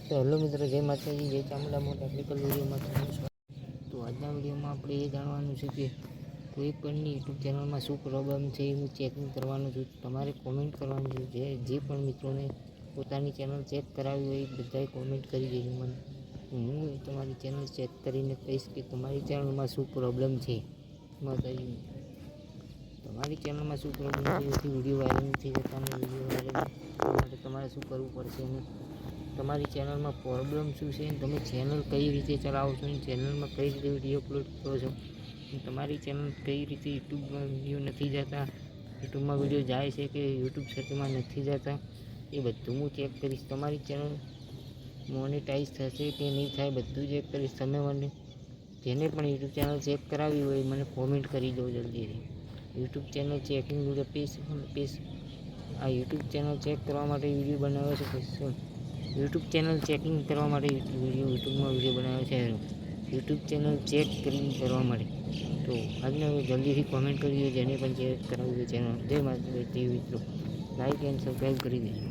તો હેલો મિત્રો, જય માતાજી, જય ચામુંડા ટેકનિકલ વિડીયોમાં તમારું સ્વાગત. તો આજના વિડીયોમાં આપણે એ જાણવાનું છે કે કોઈ પણની યુટ્યુબ ચેનલમાં શું પ્રોબ્લેમ છે એ હું ચેકિંગ કરવાનું છું. તમારે કોમેન્ટ કરવાનું છે. જે પણ મિત્રોને પોતાની ચેનલ ચેક કરાવી હોય એ બધાએ કોમેન્ટ કરી દેજો મને. હું તમારી ચેનલ ચેક કરીને કહીશ કે તમારી ચેનલમાં શું પ્રોબ્લેમ છે. માતાજી, તમારી ચેનલમાં શું પ્રોબ્લેમ છે એથી વિડીયો વાયરલ નથી જતા અને વિડીયો વાયરલ માટે તમારે શું કરવું પડશે અને તમારી ચેનલમાં પ્રોબ્લેમ શું છે અને તમે ચેનલ કઈ રીતે ચલાવો છો અને ચેનલમાં કઈ રીતે વિડીયો અપલોડ કરો છો. તમારી ચેનલ કઈ રીતે યુટ્યુબમાં વિડીયો નથી જતા, યુટ્યુબમાં વિડીયો જાય છે કે યુટ્યુબ સર્ચમાં નથી જતા, એ બધું હું ચેક કરીશ. તમારી ચેનલ મોનેટાઈઝ થશે કે નહીં થાય બધું ચેક કરીશ. તમે મને જેને પણ યુટ્યુબ ચેનલ ચેક કરાવી હોય મને કોમેન્ટ કરી દો જલ્દીથી. યુટ્યુબ ચેનલ ચેકિંગ પેજ આ યુટ્યુબ ચેનલ ચેક કરવા માટે વિડીયો બનાવ્યો છે. પછી યુટ્યુબ ચેનલ ચેકિંગ કરવા માટે યુટ્યુબમાં વિડીયો બનાવ્યો છે. યુટ્યુબ ચેનલ ચેક કરીને કરવા માટે તો આજને જલ્દીથી કોમેન્ટ કરી દો જેને પણ ચેક કરાવ્યું છે ચેનલ. જય માતા મિત્રો, લાઈક એન્ડ સબસ્ક્રાઈબ કરી દેજો.